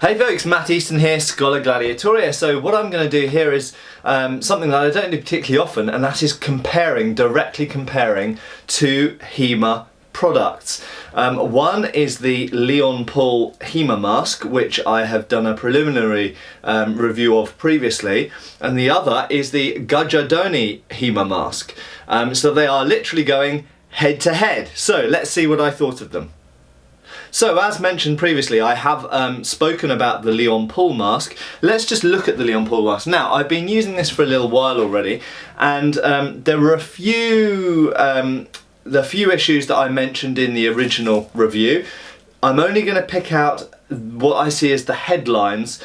Hey folks, Matt Easton here, Scholar Gladiatoria. So what I'm going to do here is something that I don't do particularly often, and that is directly comparing two HEMA products. One is the Leon Paul HEMA mask, which I have done a preliminary review of previously, and the other is the Gajardoni HEMA mask. So they are literally going head to head. So let's see what I thought of them. So as mentioned previously, I have spoken about the Leon Paul mask. Let's just look at the Leon Paul mask. Now, I've been using this for a little while already, and there were the few issues that I mentioned in the original review. I'm only going to pick out what I see as the headlines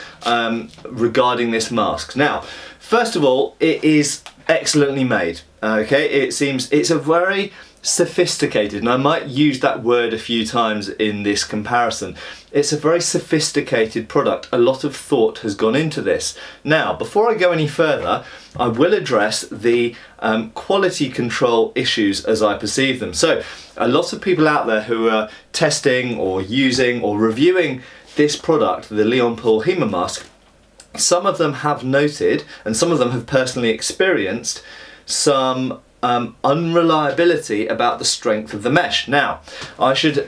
regarding this mask. Now, first of all, it is excellently made. Okay, it's a very sophisticated, and I might use that word a few times in this comparison. It's a very sophisticated product. A lot of thought has gone into this. Now, before I go any further, I will address the quality control issues as I perceive them. So, a lot of people out there who are testing or using or reviewing this product, the Leon Paul HEMA mask, some of them have noted, and some of them have personally experienced, some unreliability about the strength of the mesh. Now, I should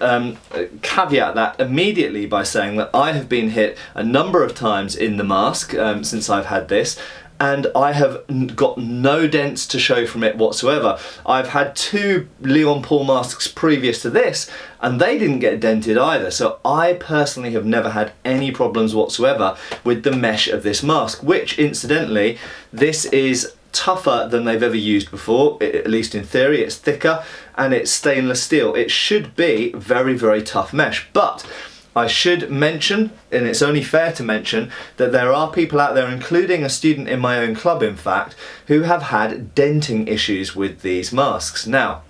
caveat that immediately by saying that I have been hit a number of times in the mask since I've had this, and I have got no dents to show from it whatsoever. I've had two Leon Paul masks previous to this, and they didn't get dented either. So I personally have never had any problems whatsoever with the mesh of this mask, which incidentally, this is tougher than they've ever used before, at least in theory. It's thicker and it's stainless steel. It should be very, very tough mesh, but I should mention, and it's only fair to mention, that there are people out there, including a student in my own club in fact, who have had denting issues with these masks. Now,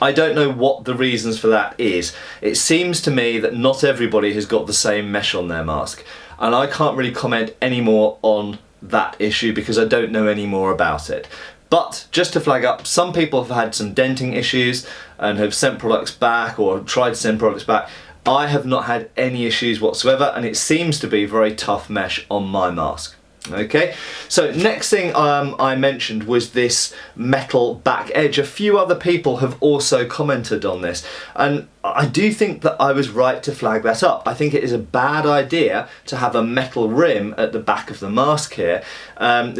I don't know what the reasons for that is. It seems to me that not everybody has got the same mesh on their mask, and I can't really comment any more on that issue because I don't know any more about it. But just to flag up, some people have had some denting issues and have sent products back or tried to send products back. I have not had any issues whatsoever, and it seems to be very tough mesh on my mask. Okay, so next thing I mentioned was this metal back edge. A few other people have also commented on this, and I do think that I was right to flag that up. I think it is a bad idea to have a metal rim at the back of the mask here,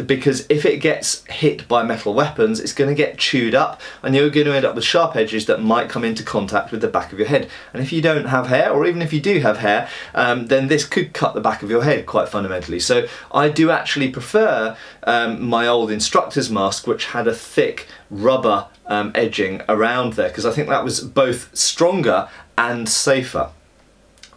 because if it gets hit by metal weapons, it's going to get chewed up, and you're going to end up with sharp edges that might come into contact with the back of your head. And if you don't have hair, or even if you do have hair, then this could cut the back of your head quite fundamentally. So I do actually prefer my old instructor's mask, which had a thick rubber edging around there, because I think that was both stronger and safer.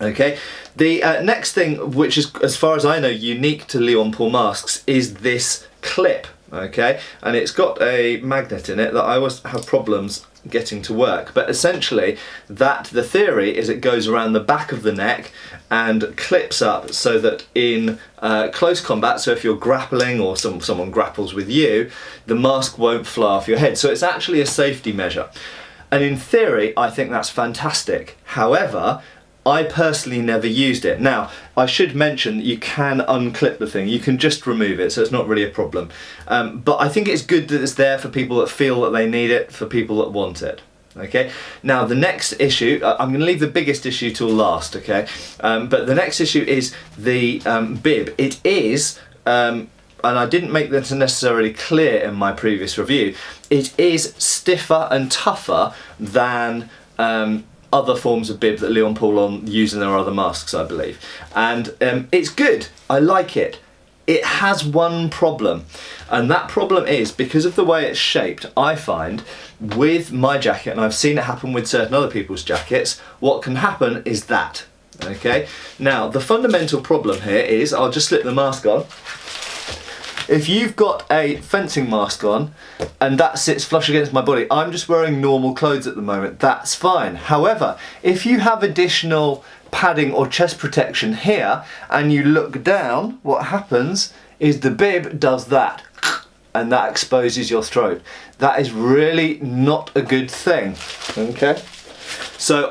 Okay, the next thing, which is, as far as I know, unique to Leon Paul masks, is this clip. Okay, and it's got a magnet in it that I always have problems getting to work, but essentially the theory is it goes around the back of the neck and clips up so that in close combat, so if you're grappling or someone grapples with you, the mask won't fly off your head. So it's actually a safety measure, and in theory I think that's fantastic. However, I personally never used it. Now, I should mention that you can unclip the thing, you can just remove it, so it's not really a problem. But I think it's good that it's there for people that feel that they need it, for people that want it. Okay, now the next issue, I'm going to leave the biggest issue till last, okay? But the next issue is the bib. It is, and I didn't make this necessarily clear in my previous review, it is stiffer and tougher than other forms of bib that Leon Paul use in their other masks, I believe. And it's good, I like it. It has one problem, and that problem is because of the way it's shaped. I find with my jacket, and I've seen it happen with certain other people's jackets, what can happen is that. Okay, now the fundamental problem here is, I'll just slip the mask on. If you've got a fencing mask on and that sits flush against my body, I'm just wearing normal clothes at the moment, that's fine. However, if you have additional padding or chest protection here and you look down, what happens is the bib does that, and that exposes your throat. That is really not a good thing, okay? So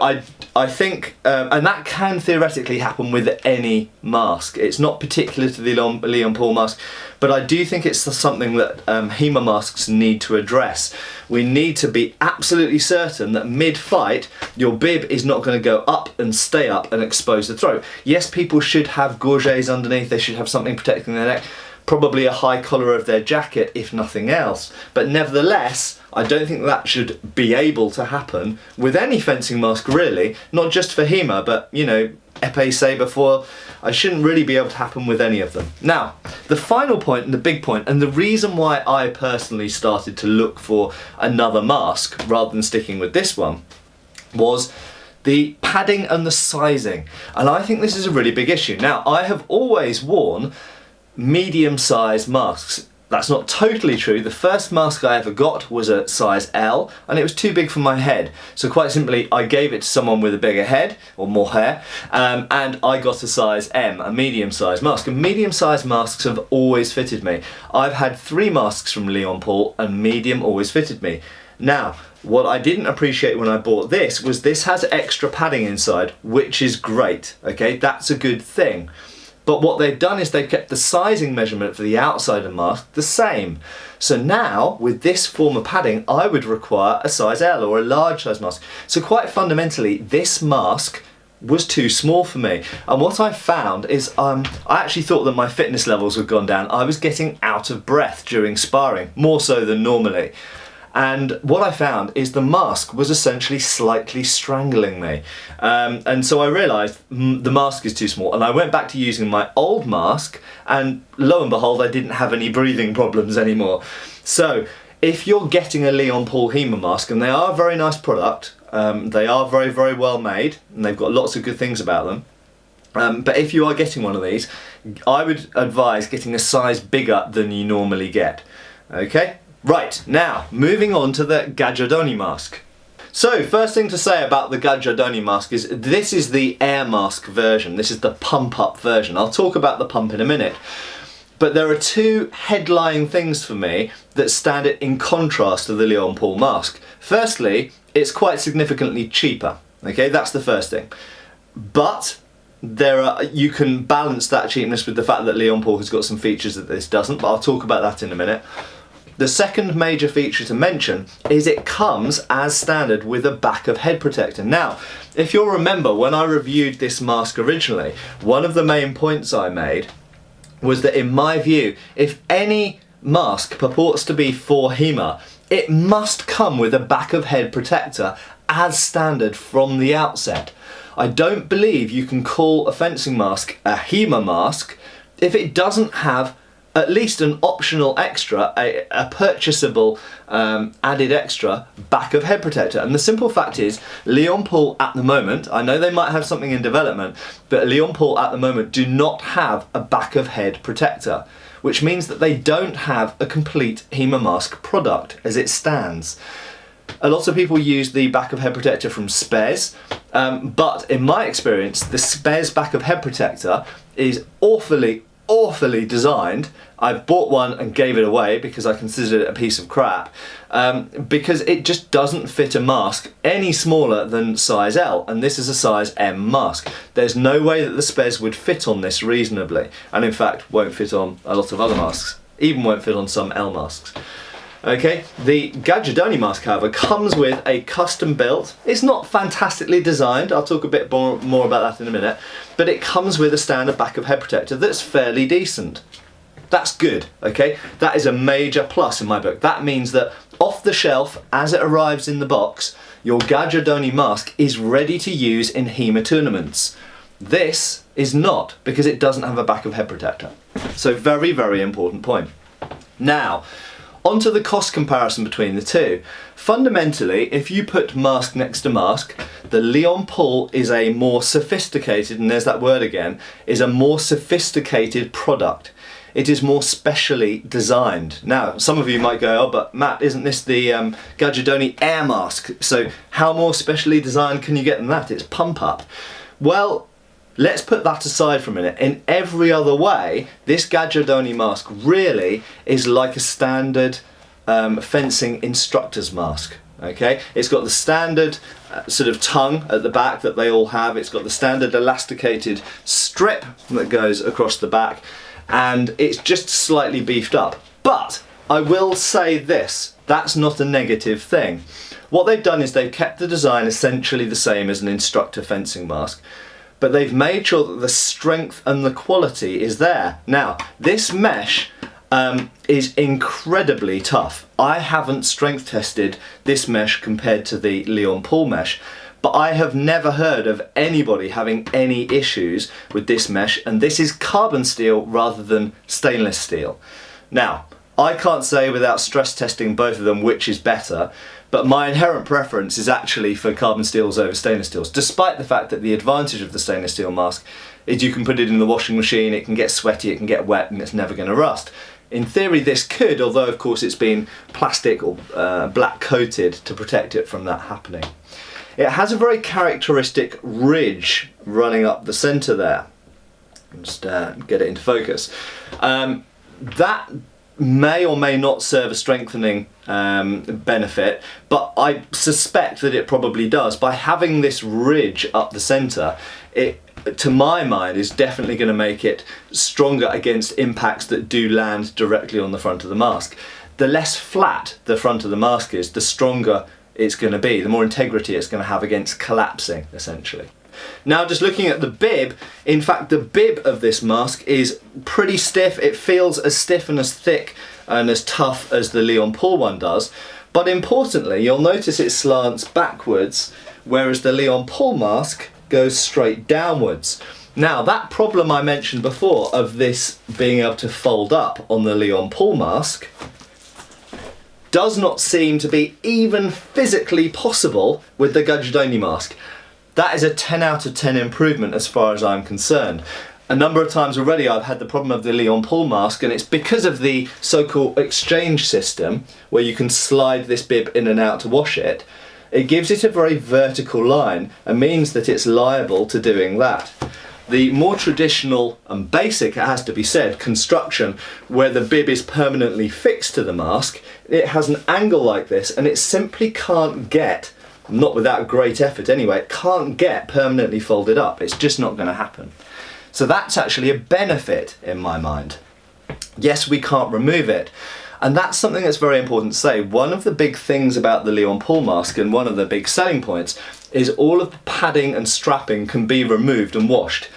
I think, and that can theoretically happen with any mask. It's not particular to the Leon Paul mask, but I do think it's something that HEMA masks need to address. We need to be absolutely certain that mid-fight, your bib is not going to go up and stay up and expose the throat. Yes, people should have gorgets underneath, they should have something protecting their neck, probably a high collar of their jacket if nothing else, but nevertheless I don't think that should be able to happen with any fencing mask really, not just for HEMA, but you know, épée, sabre, foil. I shouldn't really be able to happen with any of them. Now, the final point and the big point, and the reason why I personally started to look for another mask rather than sticking with this one, was the padding and the sizing. And I think this is a really big issue. Now, I have always worn medium-sized masks. That's not totally true. The first mask I ever got was a size L, and it was too big for my head. So quite simply, I gave it to someone with a bigger head, or more hair, and I got a size M, a medium-sized mask. And medium-sized masks have always fitted me. I've had 3 masks from Leon Paul, and medium always fitted me. Now, what I didn't appreciate when I bought this was this has extra padding inside, which is great, okay? That's a good thing. But what they've done is they've kept the sizing measurement for the outside of the mask the same. So now, with this form of padding, I would require a size L or a large size mask. So quite fundamentally, this mask was too small for me. And what I found is, I actually thought that my fitness levels had gone down. I was getting out of breath during sparring, more so than normally. And what I found is the mask was essentially slightly strangling me. And so I realised the mask is too small, and I went back to using my old mask, and lo and behold, I didn't have any breathing problems anymore. So if you're getting a Leon Paul HEMA mask, and they are a very nice product, they are very, very well made, and they've got lots of good things about them. But if you are getting one of these, I would advise getting a size bigger than you normally get. Okay? Right, now, moving on to the Gajardoni mask. So, first thing to say about the Gajardoni mask is this is the air mask version. This is the pump-up version. I'll talk about the pump in a minute. But there are 2 headline things for me that stand it in contrast to the Leon Paul mask. Firstly, it's quite significantly cheaper. Okay, that's the first thing. But you can balance that cheapness with the fact that Leon Paul has got some features that this doesn't, but I'll talk about that in a minute. The second major feature to mention is it comes as standard with a back of head protector. Now, if you'll remember when I reviewed this mask originally, one of the main points I made was that in my view, if any mask purports to be for HEMA, it must come with a back of head protector as standard from the outset. I don't believe you can call a fencing mask a HEMA mask if it doesn't have at least an optional extra, a purchasable added extra back of head protector. And the simple fact is, Leon Paul at the moment, I know they might have something in development, but Leon Paul at the moment do not have a back of head protector, which means that they don't have a complete HEMA mask product as it stands. A lot of people use the back of head protector from Spez, but in my experience, the Spez back of head protector is awfully designed. I've bought one and gave it away because I considered it a piece of crap, because it just doesn't fit a mask any smaller than size L, and this is a size M mask. There's no way that the Spez would fit on this reasonably, and in fact won't fit on a lot of other masks, even won't fit on some L masks. Okay, the Gajardoni mask, however, comes with a custom built. It's not fantastically designed, I'll talk a bit more about that in a minute, but it comes with a standard back of head protector that's fairly decent. That's good, okay? That is a major plus in my book. That means that off the shelf, as it arrives in the box, your Gajardoni mask is ready to use in HEMA tournaments. This is not, because it doesn't have a back of head protector. So very, very important point. Now, onto the cost comparison between the two. Fundamentally, if you put mask next to mask, the Leon Paul is a more sophisticated, and there's that word again, is a more sophisticated product. It is more specially designed. Now, some of you might go, oh, but Matt, isn't this the Gajardoni Air Mask? So how more specially designed can you get than that? It's pump up. Well, let's put that aside for a minute. In every other way, this Gajardoni mask really is like a standard fencing instructor's mask. Okay, it's got the standard sort of tongue at the back that they all have. It's got the standard elasticated strip that goes across the back, and it's just slightly beefed up. But I will say this, that's not a negative thing. What they've done is they've kept the design essentially the same as an instructor fencing mask, but they've made sure that the strength and the quality is there. Now, this mesh is incredibly tough. I haven't strength tested this mesh compared to the Leon Paul mesh, but I have never heard of anybody having any issues with this mesh, and this is carbon steel rather than stainless steel. Now, I can't say without stress testing both of them which is better, but my inherent preference is actually for carbon steels over stainless steels, despite the fact that the advantage of the stainless steel mask is you can put it in the washing machine, it can get sweaty, it can get wet, and it's never going to rust. In theory this could, although of course it's been plastic or black coated to protect it from that happening. It has a very characteristic ridge running up the centre there. Just get it into focus. That may or may not serve a strengthening benefit, but I suspect that it probably does. By having this ridge up the centre, it, to my mind, is definitely going to make it stronger against impacts that do land directly on the front of the mask. The less flat the front of the mask is, the stronger it's going to be, the more integrity it's going to have against collapsing, essentially. Now, just looking at the bib, in fact the bib of this mask is pretty stiff. It feels as stiff and as thick and as tough as the Leon Paul one does, but importantly you'll notice it slants backwards, whereas the Leon Paul mask goes straight downwards. Now, that problem I mentioned before of this being able to fold up on the Leon Paul mask does not seem to be even physically possible with the Gajardoni mask. That is a 10 out of 10 improvement as far as I'm concerned. A number of times already I've had the problem of the Leon Paul mask, and it's because of the so-called exchange system where you can slide this bib in and out to wash it. It gives it a very vertical line and means that it's liable to doing that. The more traditional and basic, it has to be said, construction where the bib is permanently fixed to the mask, it has an angle like this and it simply can't get, not without great effort anyway, it can't get permanently folded up. It's just not going to happen. So that's actually a benefit in my mind. Yes, we can't remove it. And that's something that's very important to say. One of the big things about the Leon Paul mask, and one of the big selling points, is all of the padding and strapping can be removed and washed.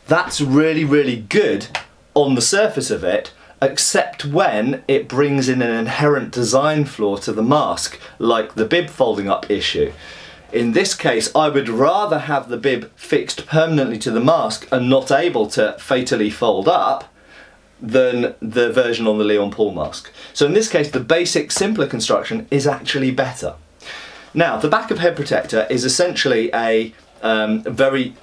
That's really, really good on the surface of it, except when it brings in an inherent design flaw to the mask, like the bib folding up issue. In this case, I would rather have the bib fixed permanently to the mask and not able to fatally fold up than the version on the Leon Paul mask. So in this case, the basic, simpler construction is actually better. Now, the back of head protector is essentially a very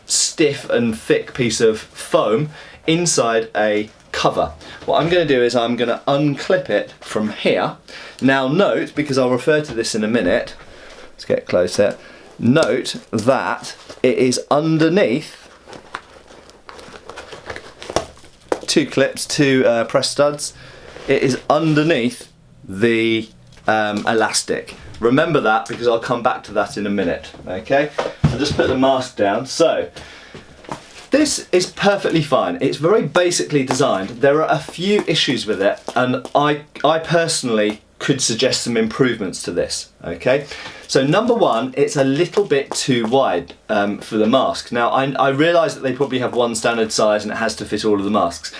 stiff and thick piece of foam inside a cover. What I'm going to do is I'm going to unclip it from here. Now note, because I'll refer to this in a minute, let's get closer, note that it is underneath two clips, two press studs. It is underneath the elastic. Remember that, because I'll come back to that in a minute. Okay, I'll just put the mask down. So this is perfectly fine. It's very basically designed. There are a few issues with it, and I personally could suggest some improvements to this. Okay, so number one, it's a little bit too wide for the mask. Now I realise that they probably have one standard size and it has to fit all of the masks,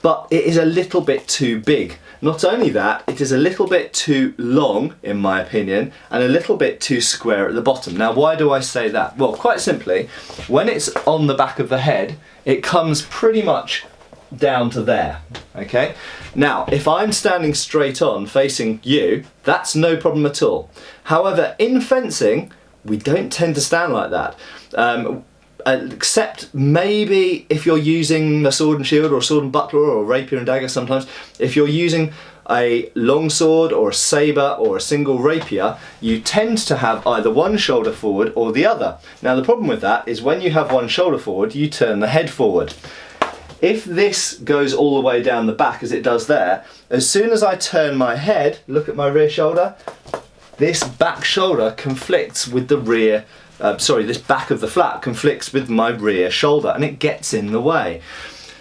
but it is a little bit too big. Not only that, it is a little bit too long, in my opinion, and a little bit too square at the bottom. Now, why do I say that? Well, quite simply, when it's on the back of the head, it comes pretty much down to there, okay? Now, if I'm standing straight on, facing you, that's no problem at all. However, in fencing, we don't tend to stand like that. Except maybe if you're using a sword and shield or a sword and buckler or a rapier and dagger sometimes. If you're using a long sword or a sabre or a single rapier, you tend to have either one shoulder forward or the other. Now the problem with that is when you have one shoulder forward, you turn the head forward. If this goes all the way down the back as it does there, as soon as I turn my head, look at my rear shoulder, this back shoulder conflicts with the rear, this back of the flap conflicts with my rear shoulder, and it gets in the way.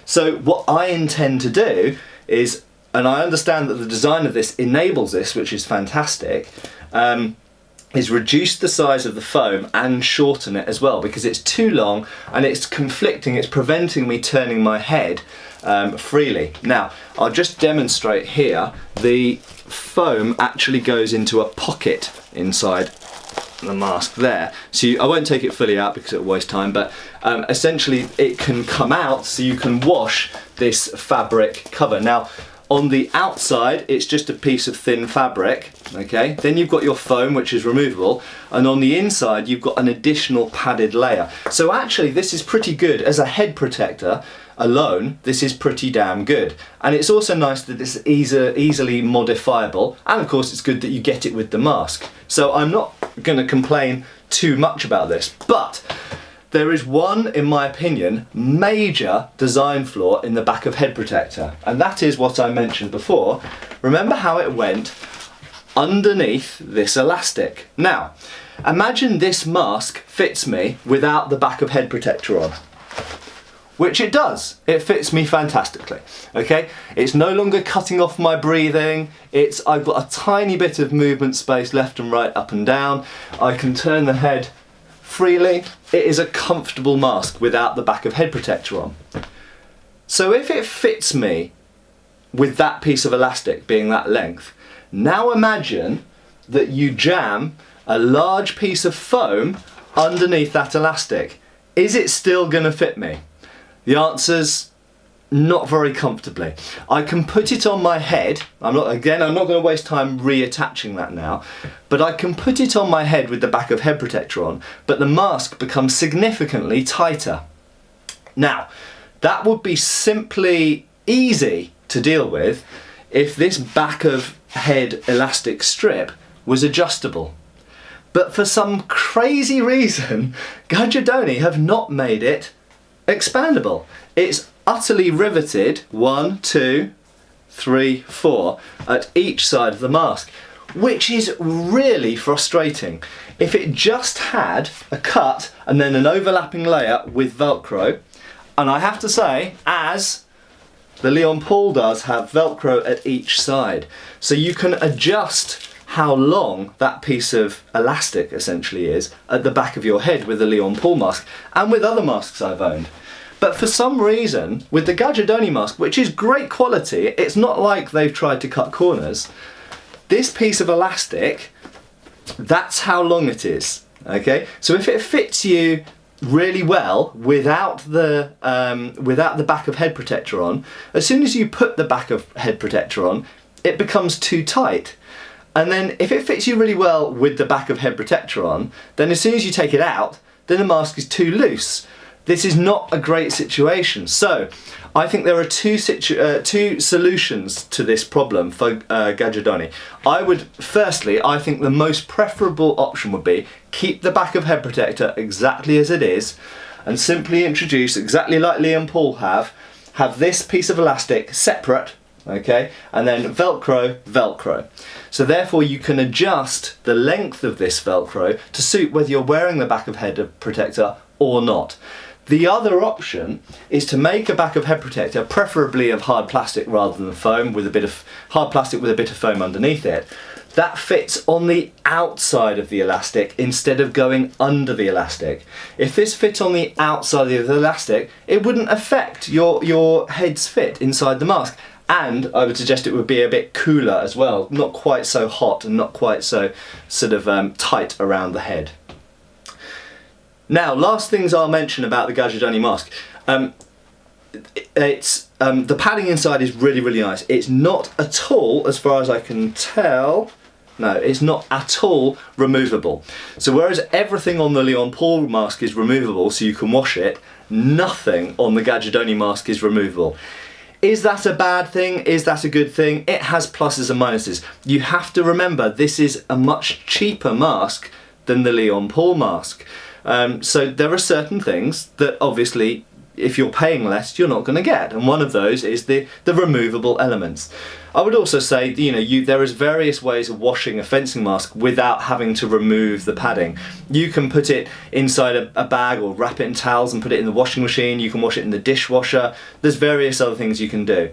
So what I intend to do is, and I understand that the design of this enables this, which is fantastic, is reduce the size of the foam and shorten it as well, because it's too long and it's conflicting, it's preventing me turning my head freely. Now, I'll just demonstrate here. The foam actually goes into a pocket inside the mask there. So I won't take it fully out because it will waste time, but essentially it can come out so you can wash this fabric cover. Now, on the outside, it's just a piece of thin fabric, okay? Then you've got your foam, which is removable, and on the inside, you've got an additional padded layer. So actually, this is pretty good. As a head protector alone, this is pretty damn good. And it's also nice that it's easily modifiable, and of course, it's good that you get it with the mask. So I'm not gonna complain too much about this, but there is one, in my opinion, major design flaw in the back of head protector, and that is what I mentioned before. Remember how it went underneath this elastic. Now, imagine this mask fits me without the back of head protector on, which it does. It fits me fantastically, okay? It's no longer cutting off my breathing. I've got a tiny bit of movement space left and right, up and down. I can turn the head freely. It is a comfortable mask without the back of head protector on. So if it fits me with that piece of elastic being that length, now imagine that you jam a large piece of foam underneath that elastic. Is it still going to fit me? The answer's not very comfortably. I can put it on my head. I'm not going to waste time reattaching that now, but I can put it on my head with the back of head protector on, but the mask becomes significantly tighter. Now, that would be simply easy to deal with if this back of head elastic strip was adjustable. But for some crazy reason, Gajardoni have not made it expandable. It's utterly riveted, 1, 2, 3, 4, at each side of the mask, which is really frustrating. If it just had a cut and then an overlapping layer with Velcro, and I have to say, as the Leon Paul does have Velcro at each side, so you can adjust how long that piece of elastic essentially is at the back of your head with the Leon Paul mask and with other masks I've owned. But for some reason, with the Gajardoni mask, which is great quality, it's not like they've tried to cut corners, this piece of elastic, that's how long it is, okay? So if it fits you really well without the back of head protector on, as soon as you put the back of head protector on, it becomes too tight. And then if it fits you really well with the back of head protector on, then as soon as you take it out, then the mask is too loose. This is not a great situation. So I think there are two solutions to this problem for Gajardoni. I think the most preferable option would be keep the back of head protector exactly as it is and simply introduce, exactly like Leon Paul have this piece of elastic separate, okay, and then Velcro. So therefore you can adjust the length of this Velcro to suit whether you're wearing the back of head protector or not. The other option is to make a back of head protector, preferably of hard plastic rather than foam, with a bit of hard plastic with a bit of foam underneath it, that fits on the outside of the elastic instead of going under the elastic. If this fit on the outside of the elastic, it wouldn't affect your head's fit inside the mask. And I would suggest it would be a bit cooler as well, not quite so hot and not quite so sort of tight around the head. Now, last things I'll mention about the Gajardoni mask. The padding inside is really, really nice. It's not at all, as far as I can tell, no, it's not at all removable. So whereas everything on the Leon Paul mask is removable so you can wash it, nothing on the Gajardoni mask is removable. Is that a bad thing? Is that a good thing? It has pluses and minuses. You have to remember this is a much cheaper mask than the Leon Paul mask. So there are certain things that obviously if you're paying less, you're not going to get. And one of those is the removable elements. I would also say, there is various ways of washing a fencing mask without having to remove the padding. You can put it inside a bag or wrap it in towels and put it in the washing machine. You can wash it in the dishwasher. There's various other things you can do.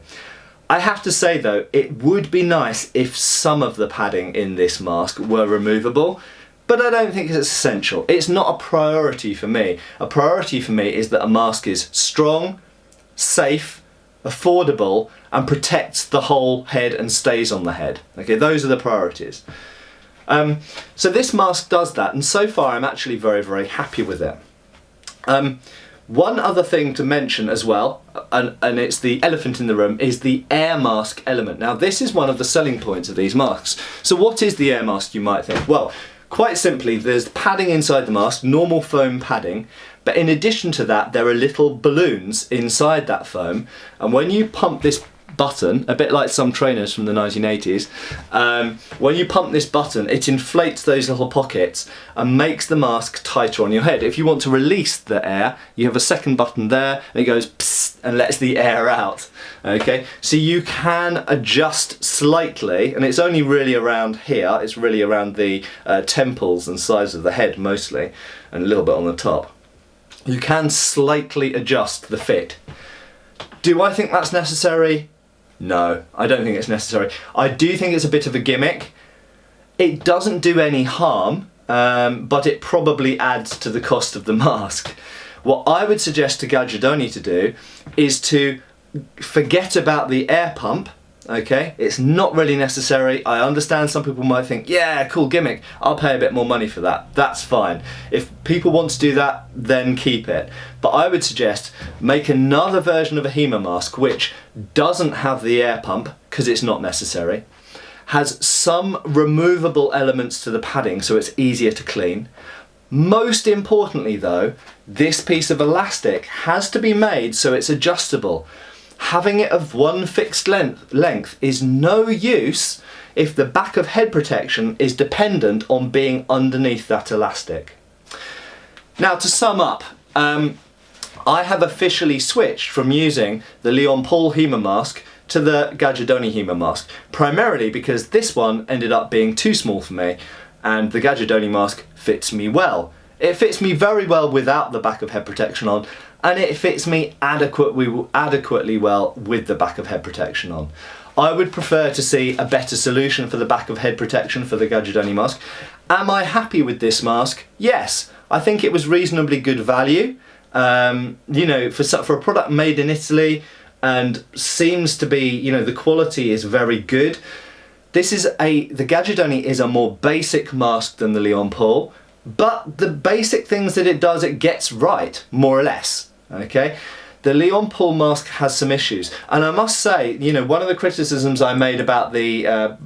I have to say though, it would be nice if some of the padding in this mask were removable, but I don't think it's essential. It's not a priority for me. A priority for me is that a mask is strong, safe, affordable, and protects the whole head and stays on the head. Okay, those are the priorities. So this mask does that, and so far I'm actually very, very happy with it. One other thing to mention as well, and it's the elephant in the room, is the air mask element. Now this is one of the selling points of these masks. So what is the air mask, you might think? Well, quite simply, there's padding inside the mask, normal foam padding, but in addition to that there are little balloons inside that foam, and when you pump this button, a bit like some trainers from the 1980s, when you pump this button it inflates those little pockets and makes the mask tighter on your head. If you want to release the air, you have a second button there and it goes psst and lets the air out. Okay, so you can adjust slightly, and it's only really around here, it's really around the temples and sides of the head mostly, and a little bit on the top. You can slightly adjust the fit. Do I think that's necessary? No, I don't think it's necessary. I do think it's a bit of a gimmick. It doesn't do any harm, but it probably adds to the cost of the mask. What I would suggest to Gajardoni to do is to forget about the air pump. Okay, it's not really necessary. I understand some people might think, yeah, cool gimmick, I'll pay a bit more money for that. That's fine. If people want to do that, then keep it. But I would suggest make another version of a HEMA mask which doesn't have the air pump, because it's not necessary, has some removable elements to the padding so it's easier to clean. Most importantly though, this piece of elastic has to be made so it's adjustable. Having it of one fixed length is no use if the back of head protection is dependent on being underneath that elastic. Now to sum up, I have officially switched from using the Paul HEMA mask to the Gajardoni HEMA mask, primarily because this one ended up being too small for me and the Gajardoni mask fits me well. It fits me very well without the back of head protection on, and it fits me adequately well with the back of head protection on. I would prefer to see a better solution for the back of head protection for the Gajardoni mask. Am I happy with this mask? Yes, I think it was reasonably good value. For a product made in Italy and seems to be, the quality is very good. The Gajardoni is a more basic mask than the Paul, but the basic things that it does, it gets right, more or less. Okay, the Paul mask has some issues, and I must say, one of the criticisms I made about the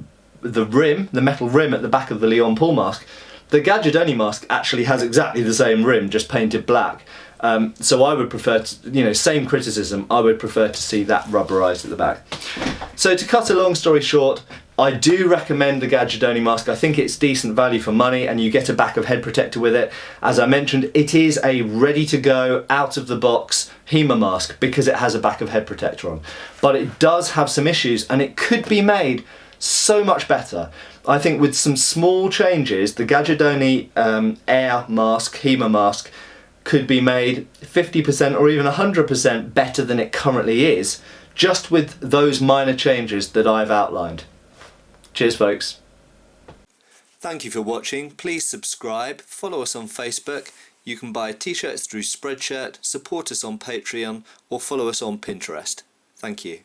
metal rim at the back of the Paul mask, the Gajardoni mask actually has exactly the same rim, just painted black. So I would prefer to, same criticism, I would prefer to see that rubberized at the back. So to cut a long story short, I do recommend the Gajardoni mask. I think it's decent value for money and you get a back of head protector with it. As I mentioned, it is a ready to go, out of the box HEMA mask because it has a back of head protector on. But it does have some issues and it could be made so much better. I think with some small changes, the Gajardoni Air Mask, HEMA mask, could be made 50% or even 100% better than it currently is, just with those minor changes that I've outlined. Cheers folks. Thank you for watching. Please subscribe, follow us on Facebook. You can buy t-shirts through Spreadshirt, support us on Patreon or follow us on Pinterest. Thank you.